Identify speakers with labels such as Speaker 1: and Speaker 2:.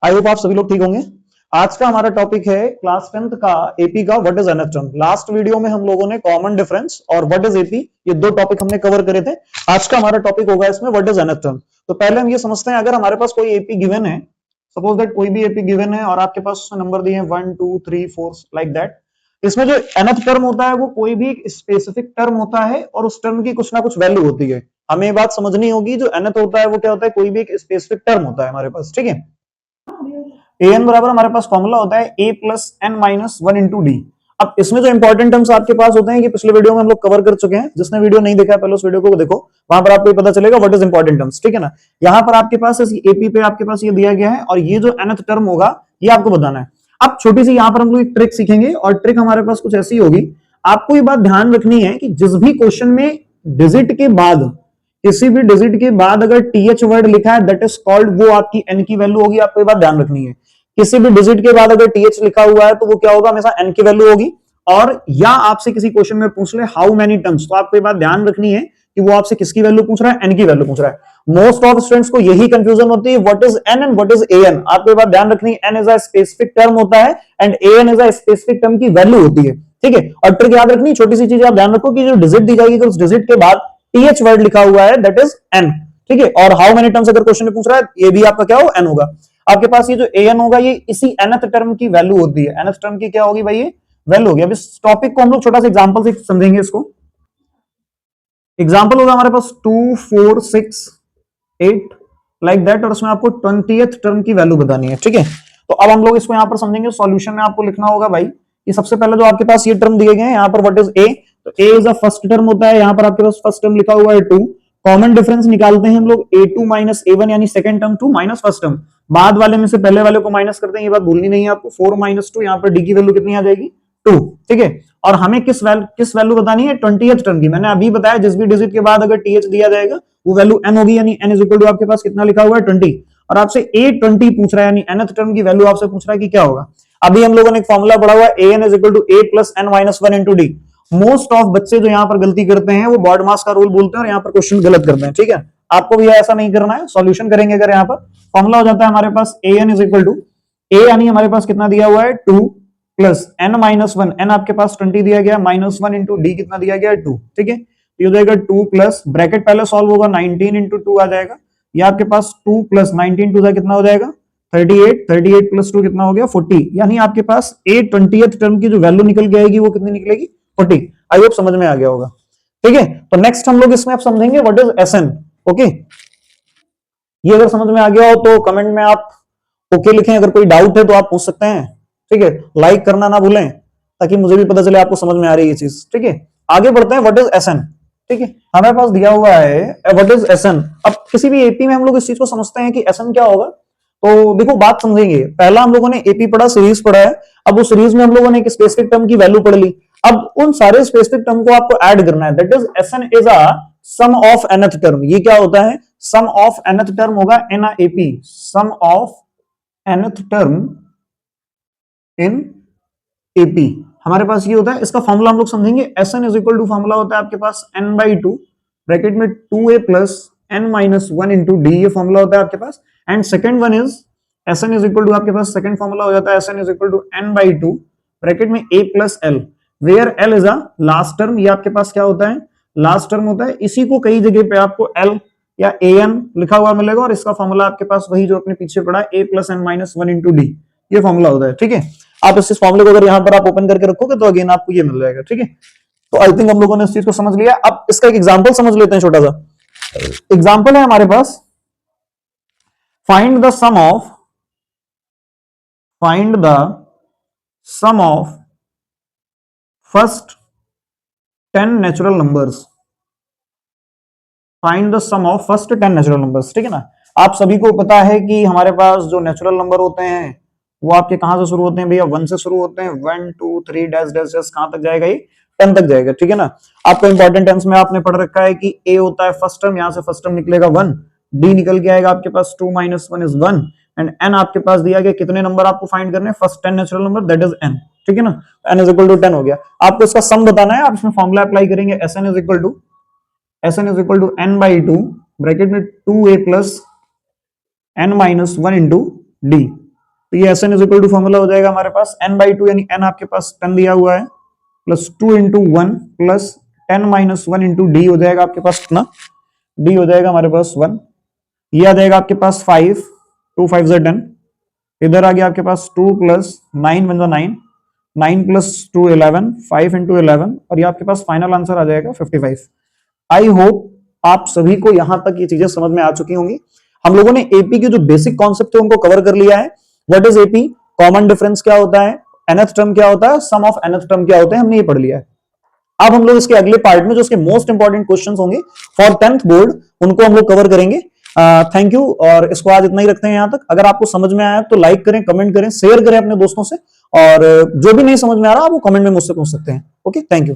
Speaker 1: I hope आप सभी लोग ठीक होंगे। आज का हमारा टॉपिक है क्लास 10th का एपी का what is nth term. Last video में हम लोगों ने कॉमन डिफरेंस और व्हाट इज एपी ये दो टॉपिक हमने कवर करे थे। आज का हमारा टॉपिक होगा इसमें व्हाट इज nth टर्म। तो पहले हम ये समझते हैं, अगर हमारे पास कोई एपी गिवन है, सपोज दैट कोई भी एपी गिवन है और आपके पास नंबर दिए हैं 1 2 3 4 लाइक दैट। इसमें जो nth टर्म होता है वो कोई भी एक स्पेसिफिक टर्म होता है और उस टर्म की कुछ ना कुछ वैल्यू होती है। हमें ये बात समझनी होगी, जो nth होता है वो क्या होता है, कोई भी एक स्पेसिफिक टर्म होता है हमारे पास, ठीक है। an बराबर हमारे पास फॉर्मूला होता है a plus N minus one into d. अब इसमें जो इंपॉर्टेंट टर्म्स आपके पास होते हैं कि पिछले वीडियो में हम लोग कवर कर चुके हैं। जिसने वीडियो नहीं देखा है पहले उस वीडियो को देखो, वहां पर आपको पता चलेगा व्हाट इज इंपॉर्टेंट टर्म्स, ठीक है ना। यहाँ पर आपके पास एपी पे आपके पास ये दिया गया है और ये जो nth टर्म होगा ये आपको बताना है। अब छोटी सी यहाँ पर हम लोग एक ट्रिक सीखेंगे और ट्रिक हमारे पास कुछ ऐसी होगी। आपको ये बात ध्यान रखनी है कि जिस भी क्वेश्चन में डिजिट के बाद, किसी भी डिजिट के बाद अगर टीएच वर्ड लिखा है दैट इज कॉल्ड, वो आपकी एन की वैल्यू होगी। आपको ये बात ध्यान रखनी है, किसी भी डिजिट के बाद अगर टीएच लिखा हुआ है तो वो क्या होगा, हमेशा एन की वैल्यू होगी। और या आपसे किसी क्वेश्चन में पूछ ले हाउ मेनी टर्म्स, तो आपको ये बात ध्यान रखनी है कि वो आपसे किसकी वैल्यू पूछ रहा है, एन की वैल्यू पूछ रहा है। मोस्ट ऑफ स्टूडेंट्स को यही कंफ्यूजन होती है, what is n and what is n. आपको ये बात ध्यान रखनी है, n is a specific term होता है and n is a specific term की वैल्यू होती है, ठीक है। और ट्रिक याद रखनी, छोटी सी चीज आप ध्यान रखो कि जो डिजिट दी जाएगी उस डिजिट के बाद टीएच वर्ड लिखा हुआ है दैट इज एन, ठीक है। और हाउ मेनी टर्म्स अगर क्वेश्चन में पूछ रहा है ये भी आपका क्या हो, एन होगा। आपके पास ये जो an होगा ये इसी nth टर्म की वैल्यू होती है। nth टर्म की क्या होगी भाई, ये वैल्यू होगी। अब इस टॉपिक को हम लोग छोटा सा एग्जांपल से समझेंगे। इसको एग्जांपल होगा हमारे पास 2 4 6 8 लाइक दैट, और उसमें आपको 20th टर्म की वैल्यू बतानी है, ठीक है। तो अब हम लोग इसको यहाँ पर समझेंगे। सॉल्यूशन में आपको लिखना होगा भाई कि सबसे पहले जो आपके पास ये टर्म दिए गए हैं यहाँ पर व्हाट इज ए, तो ए इज अ फर्स्ट टर्म होता है। यहाँ पर आपके पास फर्स्ट टर्म लिखा हुआ है 2। कॉमन डिफरेंस निकालते हैं हम लोग a2 माइनस a1 यानी second term 2 minus first term. बाद वाले में से पहले वाले को माइनस करते हैं, ये बात भूलनी नहीं है आपको। 4 माइनस 2, यहाँ पर डी की वैल्यू कितनी आ जाएगी, 2, ठीक है। और हमें किस वैल्यू बतानी है, 20th टर्म की। मैंने अभी बताया जिस भी डिजिट के बाद अगर टीएच दिया जाएगा वो वैल्यू एन होगी, यानी एन इज इक्वल टू आपके पास कितना लिखा हुआ है 20। और आपसे a20 पूछ रहा है, यानी nth टर्म की वैल्यू आपसे पूछ रहा है कि क्या होगा। अभी हम लोगों ने एक फॉर्मूला पढ़ा हुआ है an is equal to a plus N minus one into d. Most of बच्चे जो यहाँ पर गलती करते हैं वो बॉड मास का रूल बोलते हैं और यहाँ पर क्वेश्चन गलत करते हैं, ठीक है। आपको भी ऐसा नहीं करना है। सॉल्यूशन करेंगे अगर यहाँ पर फॉर्मूला हो जाता है हमारे पास an is equal to a, यानी हमारे पास कितना दिया हुआ है 2 plus N minus one, n आपके पास 20 दिया गया, माइनस वन इंटू डी कितना दिया गया 2, ठीक है। ये हो जाएगा 2 प्लस ब्रैकेट पहले सॉल्व होगा 19 इंटू 2 आ जाएगा। ये आपके पास 2 प्लस 19 टू कितना हो जाएगा 38, 38 प्लस 2 कितना हो गया 40, यानी आपके पास a 20th टर्म की जो वैल्यू निकल के आएगी वो कितनी निकलेगी 40। आई होप समझ में आ गया होगा, ठीक है। तो नेक्स्ट हम लोग इसमें आप समझेंगे व्हाट इज एसएन, ओके। ये अगर समझ में आ गया हो तो कमेंट में आप ओके लिखें। अगर कोई डाउट है तो आप पूछ सकते हैं, ठीक है। लाइक करना ना भूलें ताकि मुझे भी पता चले आपको समझ में आ रही है ये चीज, ठीक है। आगे बढ़ते हैं, व्हाट इज एसएन, ठीक है। हमारे पास दिया हुआ है व्हाट इज एसएन। अब किसी भी एपी में हम लोग इस चीज को समझते हैं कि एसएन क्या होगा। तो देखो बात समझेंगे, पहला हम लोगों ने एपी पढ़ा, सीरीज पढ़ा है। अब उस सीरीज में हम लोगों ने एक स्पेसिफिक टर्म की वैल्यू पढ़ ली। अब उन सारे स्पेसिफिक टर्म को आपको ऐड करना है, that is SN is a sum of nth term. ये क्या होता है, सम ऑफ nth टर्म होगा in a AP, sum of nth term in AP. हमारे पास ये होता है, इसका फॉर्मूला हम लोग समझेंगे। S N is equal to formula होता है आपके पास n बाई 2 ब्रैकेट में 2a plus n minus one into D, ये फॉर्मूला होता है आपके पास। And second one is SN is equal to आपके पास सेकंड फॉर्मूला हो जाता है SN is equal to n by 2 bracket में a plus l, where l is a last term. ये आपके पास क्या होता है, लास्ट टर्म होता है। इसी को कई जगह पे आपको l या an लिखा हुआ मिलेगा और इसका फॉर्मूला आपके पास वही जो अपने पीछे पड़ा है a plus N minus one into D, ये फॉर्मूला होता है, ठीक है। आप इस फॉर्मूले को अगर यहाँ पर आप ओपन करके रखोगे तो अगेन आपको ये मिल जाएगा, ठीक है। तो आई थिंक हम लोगों ने इस चीज को समझ लिया। अब इसका एक एग्जांपल समझ लेते हैं, छोटा सा एग्जांपल है हमारे पास। Find the sum of first 10 natural numbers. Find the sum of first 10 natural numbers, ठीक है ना। आप सभी को पता है कि हमारे पास जो नेचुरल नंबर होते हैं वो आपके कहां से शुरू होते हैं भैया, 1 से शुरू होते हैं। 1 2 3 डैश डैश डैश कहां तक जाएगा, ये 10 तक जाएगा, ठीक है ना। आपको इंपॉर्टेंट टर्म्स में आपने पढ़ रखा है कि a होता है फर्स्ट टर्म, यहां से फर्स्ट टर्म निकलेगा 1, d निकल के आएगा आपके पास 2 माइनस 1 इज 1, एंड n आपके पास दिया गया कितने नंबर आपको फाइंड करने हैं, first 10 natural number that is n, ठीक है ना। n इज इक्वल टू 10 हो गया। आपको इसका सम बताना है, आप इसमें फॉर्मूला अप्लाई करेंगे। sn is equal to n by 2 bracket में 2a plus n minus one into D, तो ये S N is equal to formula हो जाएगा हमारे पास n/2, यानी n आपके पास 10 दिया हुआ है, plus 2 into 1 plus 10 minus 1 into D हो जाएगा आपके पास कितना, डी हो जाएगा हमारे पास 1। ये आ जाएगा आपके पास 5, 2 5 ज़ा 10, इधर आ गया आपके पास 2 प्लस 9 1 ज़ा 9, 9 प्लस 2 11, 5 इंटू 11, और ये आपके पास फाइनल आंसर आ जाएगा 55। आई होप आप सभी को यहां तक ये चीजें समझ में आ चुकी होंगी। हम लोगों ने एपी के जो बेसिक कॉन्सेप्ट थे उनको कवर कर लिया है। What is AP, common difference क्या होता है, nth टर्म क्या होता है, सम ऑफ nth टर्म क्या होते हैं, हमने ये पढ़ लिया है। अब हम लोग इसके अगले पार्ट में जो उसके मोस्ट इंपॉर्टेंट क्वेश्चंस होंगे फॉर 10th बोर्ड, उनको हम लोग कवर करेंगे। थैंक यू, और इसको आज इतना ही रखते हैं यहां तक। अगर आपको समझ में आया तो लाइक करें, कमेंट करें, शेयर करें अपने दोस्तों से, और जो भी नहीं समझ में आ रहा वो कमेंट में मुझसे पूछ सकते हैं। Okay, thank you.